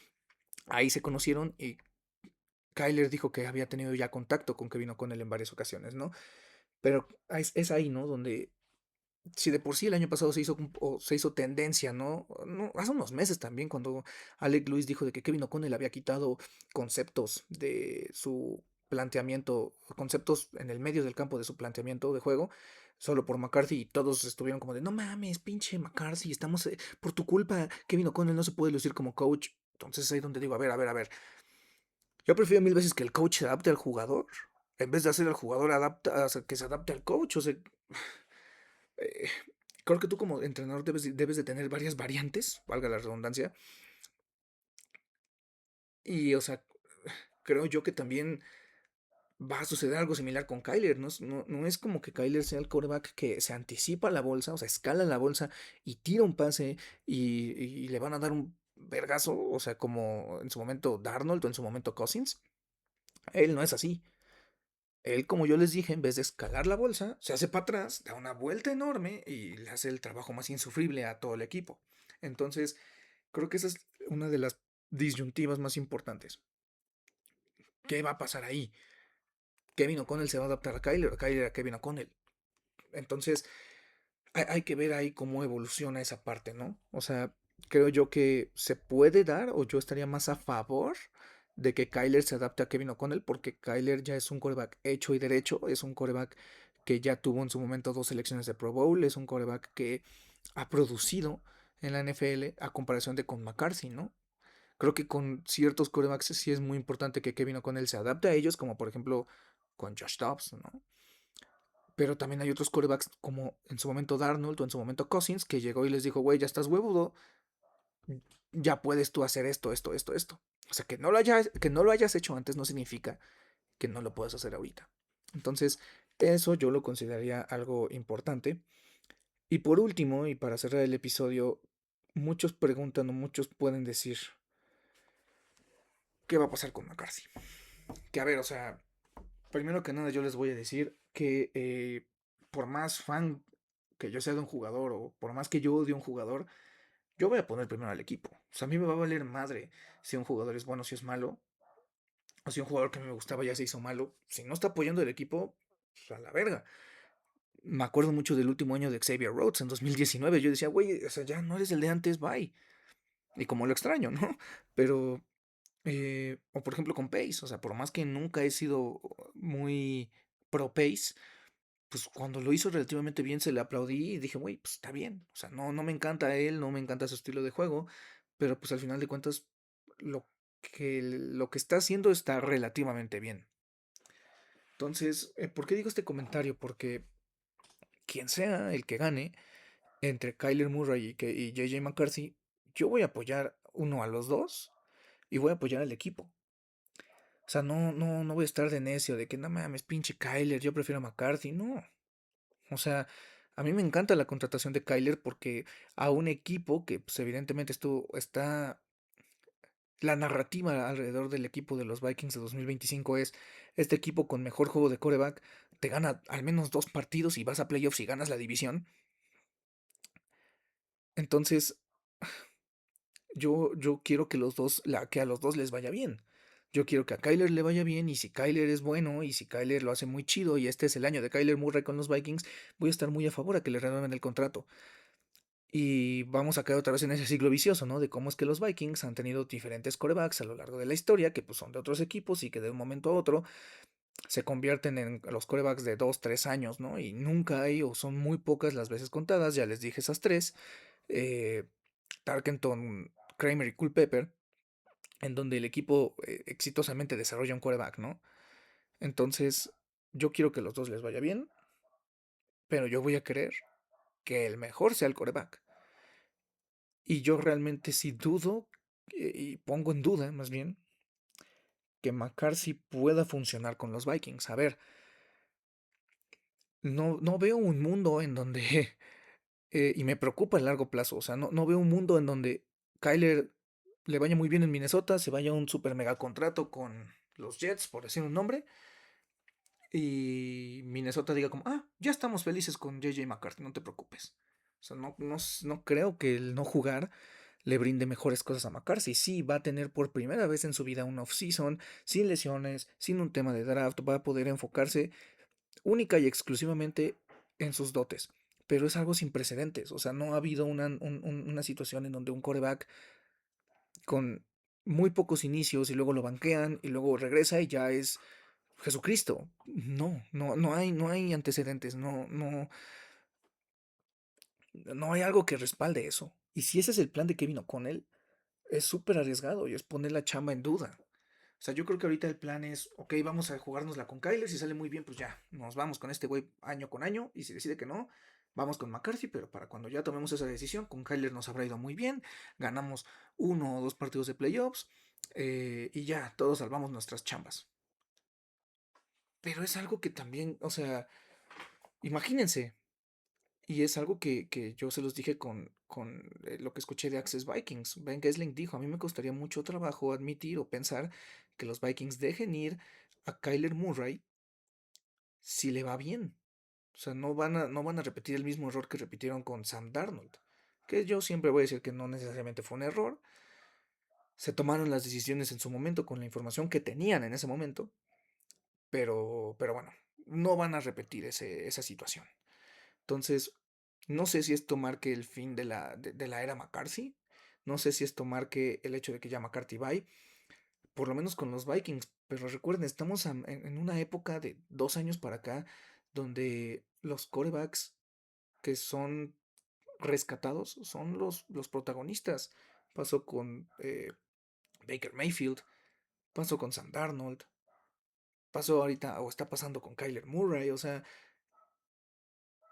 ahí se conocieron y Kyler dijo que había tenido ya contacto con Kevin O'Connell en varias ocasiones, ¿no? Pero es ahí, ¿no? Donde si de por sí el año pasado se hizo tendencia, ¿no? Hace unos meses también, cuando Alec Lewis dijo de que Kevin O'Connell había quitado conceptos de su planteamiento, conceptos en el medio del campo de su planteamiento de juego, solo por McCarthy, y todos estuvieron como de, no mames, pinche McCarthy, estamos, por tu culpa, Kevin O'Connell no se puede lucir como coach. Entonces ahí donde digo, a ver, a ver, a ver, yo prefiero mil veces que el coach se adapte al jugador, en vez de hacer al jugador o sea, que se adapte al coach, o sea, eh, creo que tú como entrenador debes de tener varias variantes, valga la redundancia. Y, o sea, creo yo que también va a suceder algo similar con Kyler. No es como que Kyler sea el quarterback que se anticipa a la bolsa, o sea, escala la bolsa y tira un pase y le van a dar un vergazo, o sea, como en su momento Darnold o en su momento Cousins. Él no es así. Él, como yo les dije, en vez de escalar la bolsa, se hace para atrás, da una vuelta enorme y le hace el trabajo más insufrible a todo el equipo. Entonces, creo que esa es una de las disyuntivas más importantes. ¿Qué va a pasar ahí? Kevin O'Connell se va a adaptar a Kyler a Kevin O'Connell. Entonces, hay que ver ahí cómo evoluciona esa parte, ¿no? O sea, creo yo que se puede dar, o yo estaría más a favor de que Kyler se adapte a Kevin O'Connell, porque Kyler ya es un quarterback hecho y derecho, es un quarterback que ya tuvo en su momento 2 selecciones de Pro Bowl, es un quarterback que ha producido en la NFL a comparación de con McCarthy, ¿no? Creo que con ciertos quarterbacks sí es muy importante que Kevin O'Connell se adapte a ellos, como por ejemplo con Josh Dobbs, ¿no? Pero también hay otros quarterbacks como en su momento Darnold o en su momento Cousins, que llegó y les dijo, güey, ya estás huevudo, ya puedes tú hacer esto, esto, esto, esto. O sea, que no lo hayas hecho antes no significa que no lo puedas hacer ahorita. Entonces, eso yo lo consideraría algo importante. Y por último, y para cerrar el episodio, muchos preguntan o muchos pueden decir, ¿qué va a pasar con McCarthy? Que a ver, o sea, primero que nada yo les voy a decir que por más fan que yo sea de un jugador o por más que yo odie a un jugador, yo voy a poner primero al equipo. O sea, a mí me va a valer madre si un jugador es bueno o si es malo, o si un jugador que a mí me gustaba ya se hizo malo. Si no está apoyando el equipo, pues a la verga. Me acuerdo mucho del último año de Xavier Rhodes en 2019. Yo decía, güey, o sea, ya no eres el de antes, bye. Y como lo extraño, ¿no? Pero, o por ejemplo con Pace, o sea, por más que nunca he sido muy pro Pace, pues cuando lo hizo relativamente bien se le aplaudí y dije, güey, pues está bien. O sea, no me encanta él, no me encanta su estilo de juego, pero pues al final de cuentas lo que está haciendo está relativamente bien. Entonces, ¿por qué digo este comentario? Porque quien sea el que gane entre Kyler Murray y JJ McCarthy, yo voy a apoyar uno a los dos y voy a apoyar al equipo. O sea, no voy a estar de necio de que no mames, pinche Kyler, yo prefiero a McCarthy. No. O sea, A mí me encanta la contratación de Kyler porque a un equipo que pues, evidentemente está la narrativa alrededor del equipo de los Vikings de 2025 es este equipo con mejor juego de quarterback te gana al menos 2 partidos y vas a playoffs y ganas la división. Entonces, yo quiero que que a los dos les vaya bien. Yo quiero que a Kyler le vaya bien y si Kyler es bueno y si Kyler lo hace muy chido y este es el año de Kyler Murray con los Vikings, voy a estar muy a favor a que le renueven el contrato. Y vamos a caer otra vez en ese ciclo vicioso, ¿no? De cómo es que los Vikings han tenido diferentes corebacks a lo largo de la historia, que pues son de otros equipos y que de un momento a otro se convierten en los corebacks de 2, 3 años, ¿no? Y nunca hay, o son muy pocas las veces contadas, ya les dije esas tres, eh, Tarkenton, Kramer y Culpepper, en donde el equipo exitosamente desarrolla un coreback, ¿no? Entonces, yo quiero que los dos les vaya bien, pero yo voy a querer que el mejor sea el coreback. Y yo realmente sí dudo, y pongo en duda más bien, que McCarthy pueda funcionar con los Vikings. A ver, no veo un mundo en donde, y me preocupa a largo plazo, o sea, no veo un mundo en donde Kyler le vaya muy bien en Minnesota, se vaya a un super mega contrato con los Jets, por decir un nombre, y Minnesota diga como, ya estamos felices con JJ McCarthy, no te preocupes. O sea, no creo que el no jugar le brinde mejores cosas a McCarthy. Sí, va a tener por primera vez en su vida un off-season, sin lesiones, sin un tema de draft, va a poder enfocarse única y exclusivamente en sus dotes. Pero es algo sin precedentes. O sea, no ha habido una situación en donde un coreback con muy pocos inicios y luego lo banquean y luego regresa y ya es Jesucristo. No hay antecedentes, no hay algo que respalde eso. Y si ese es el plan de Kevin O'Connell, es súper arriesgado y es poner la chamba en duda. O sea, yo creo que ahorita el plan es, ok, vamos a jugárnosla con Kyler, si sale muy bien, pues ya, nos vamos con este güey año con año, y si decide que no, vamos con McCarthy, pero para cuando ya tomemos esa decisión, con Kyler nos habrá ido muy bien, ganamos 1 o 2 partidos de playoffs, y ya, todos salvamos nuestras chambas. Pero es algo que también, o sea, imagínense, y es algo que yo se los dije con lo que escuché de Access Vikings. Ben Gessling dijo, a mí me costaría mucho trabajo admitir o pensar que los Vikings dejen ir a Kyler Murray si le va bien. O sea, no van a repetir el mismo error que repitieron con Sam Darnold. Que yo siempre voy a decir que no necesariamente fue un error. Se tomaron las decisiones en su momento con la información que tenían en ese momento. Pero bueno, no van a repetir esa situación. Entonces, no sé si esto marque el fin de la era McCarthy. No sé si esto marque el hecho de que ya McCarthy va, por lo menos con los Vikings. Pero recuerden, estamos en una época de 2 años para acá donde los quarterbacks que son rescatados son los protagonistas. Pasó con Baker Mayfield, pasó con Sam Darnold, pasó ahorita o está pasando con Kyler Murray. O sea,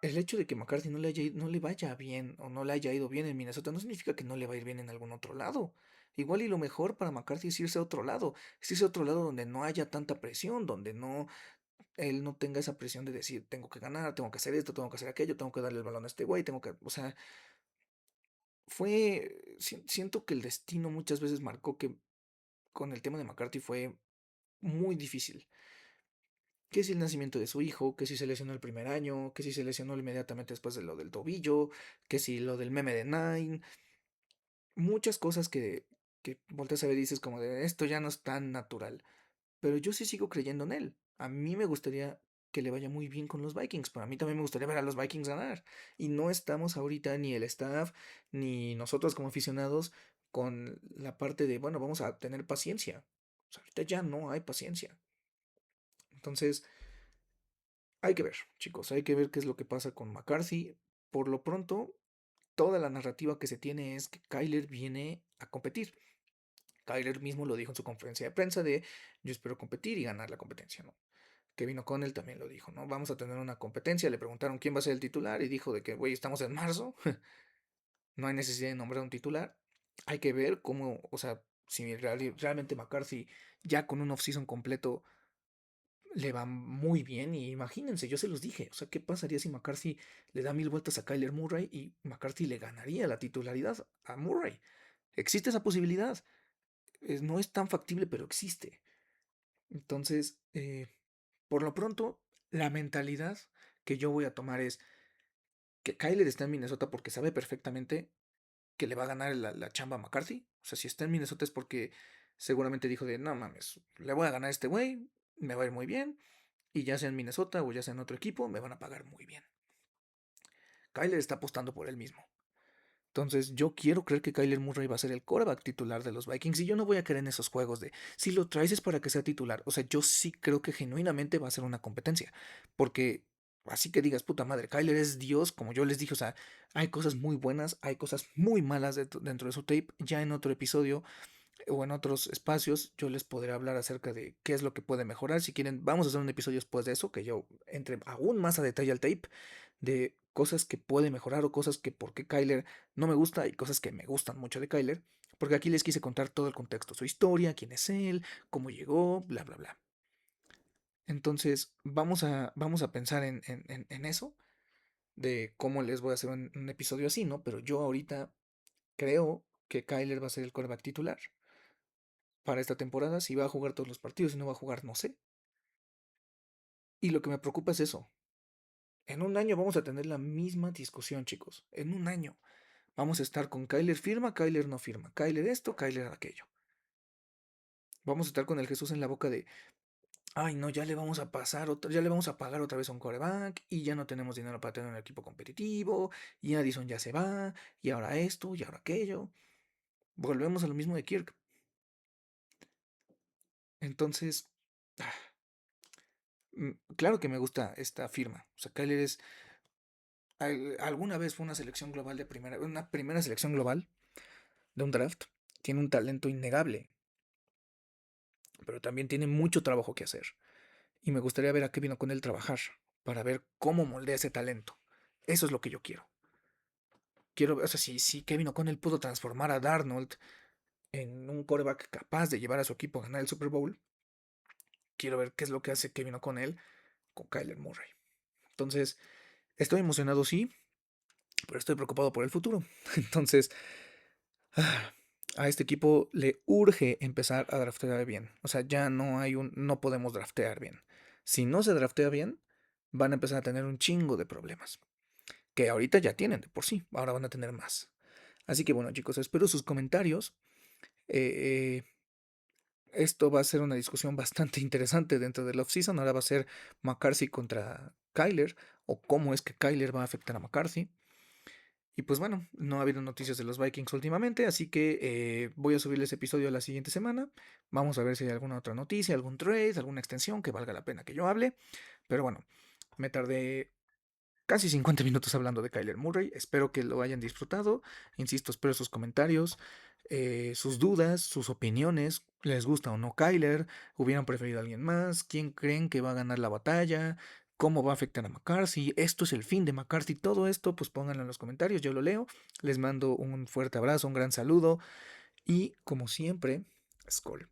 el hecho de que McCarthy no le vaya bien o no le haya ido bien en Minnesota no significa que no le va a ir bien en algún otro lado. Igual y lo mejor para McCarthy es irse a otro lado. Es irse a otro lado donde no haya tanta presión, donde él no tenga esa presión de decir, tengo que ganar, tengo que hacer esto, tengo que hacer aquello, tengo que darle el balón a este güey, o sea, siento que el destino muchas veces marcó que con el tema de McCarthy fue muy difícil. Que si el nacimiento de su hijo, que si se lesionó el primer año, que si se lesionó inmediatamente después de lo del tobillo, que si lo del meme de Nine, muchas cosas que volteas a ver y dices como de esto ya no es tan natural. Pero yo sí sigo creyendo en él. A mí me gustaría que le vaya muy bien con los Vikings, pero a mí también me gustaría ver a los Vikings ganar. Y no estamos ahorita ni el staff, ni nosotros como aficionados con la parte de, bueno, vamos a tener paciencia. O sea, ahorita ya no hay paciencia. Entonces, hay que ver, chicos, hay que ver qué es lo que pasa con McCarthy. Por lo pronto, toda la narrativa que se tiene es que Kyler viene a competir. Kyler mismo lo dijo en su conferencia de prensa de yo espero competir y ganar la competencia, ¿no? Kevin O'Connell también lo dijo, ¿no? Vamos a tener una competencia. Le preguntaron quién va a ser el titular y dijo de que, güey, estamos en marzo, no hay necesidad de nombrar un titular. Hay que ver cómo, o sea, si realmente McCarthy ya con un offseason completo le va muy bien y imagínense, yo se los dije, o sea, ¿qué pasaría si McCarthy le da 1000 vueltas a Kyler Murray y McCarthy le ganaría la titularidad a Murray? Existe esa posibilidad. No es tan factible, pero existe. Entonces, por lo pronto, la mentalidad que yo voy a tomar es que Kyler está en Minnesota porque sabe perfectamente que le va a ganar la chamba a McCarthy. O sea, si está en Minnesota es porque seguramente dijo de, no mames, le voy a ganar a este güey, me va a ir muy bien, y ya sea en Minnesota o ya sea en otro equipo, me van a pagar muy bien. Kyler está apostando por él mismo. Entonces, yo quiero creer que Kyler Murray va a ser el quarterback titular de los Vikings y yo no voy a creer en esos juegos de si lo traes es para que sea titular. O sea, yo sí creo que genuinamente va a ser una competencia. Porque así que digas, puta madre, Kyler es Dios, como yo les dije, o sea, hay cosas muy buenas, hay cosas muy malas dentro de su tape. Ya en otro episodio o en otros espacios yo les podré hablar acerca de qué es lo que puede mejorar. Si quieren, vamos a hacer un episodio después de eso, que yo entre aún más a detalle al tape de cosas que puede mejorar o cosas que por qué Kyler no me gusta y cosas que me gustan mucho de Kyler, porque aquí les quise contar todo el contexto, su historia, quién es él, cómo llegó, bla, bla, bla. Entonces, vamos a pensar en eso, de cómo les voy a hacer un episodio así, ¿no? Pero yo ahorita creo que Kyler va a ser el quarterback titular para esta temporada. Si va a jugar todos los partidos, si no va a jugar, no sé. Y lo que me preocupa es eso. En un año vamos a tener la misma discusión, chicos. En un año. Vamos a estar con Kyler firma, Kyler no firma, Kyler esto, Kyler aquello. Vamos a estar con el Jesús en la boca de, ay no, ya le vamos a pasar, ya le vamos a pagar otra vez a un quarterback y ya no tenemos dinero para tener un equipo competitivo y Addison ya se va y ahora esto y ahora aquello. Volvemos a lo mismo de Kirk. Entonces, ah, claro que me gusta esta firma. O sea, Kyler es, alguna vez fue una selección global una primera selección global de un draft. Tiene un talento innegable, pero también tiene mucho trabajo que hacer. Y me gustaría ver a Kevin O'Connell trabajar para ver cómo moldea ese talento. Eso es lo que yo quiero. Quiero, o sea, si Kevin O'Connell pudo transformar a Darnold en un quarterback capaz de llevar a su equipo a ganar el Super Bowl, quiero ver qué es lo que hace Kevin O'Connell con Kyler Murray. Entonces, estoy emocionado, sí, pero estoy preocupado por el futuro. Entonces, a este equipo le urge empezar a draftear bien. O sea, ya no podemos draftear bien. Si no se draftea bien, van a empezar a tener un chingo de problemas. Que ahorita ya tienen de por sí, ahora van a tener más. Así que bueno, chicos, espero sus comentarios. Eh, Esto va a ser una discusión bastante interesante dentro del offseason. Ahora va a ser McCarthy contra Kyler, o cómo es que Kyler va a afectar a McCarthy. Y pues bueno, no ha habido noticias de los Vikings últimamente, así que voy a subirles episodio la siguiente semana. Vamos a ver si hay alguna otra noticia, algún trade, alguna extensión que valga la pena que yo hable. Pero bueno, me tardé casi 50 minutos hablando de Kyler Murray. Espero que lo hayan disfrutado. Insisto, espero sus comentarios, sus dudas, sus opiniones. ¿Les gusta o no Kyler? ¿Hubieran preferido a alguien más? ¿Quién creen que va a ganar la batalla? ¿Cómo va a afectar a McCarthy? ¿Esto es el fin de McCarthy? Todo esto, pues pónganlo en los comentarios. Yo lo leo. Les mando un fuerte abrazo, un gran saludo. Y como siempre, Skol.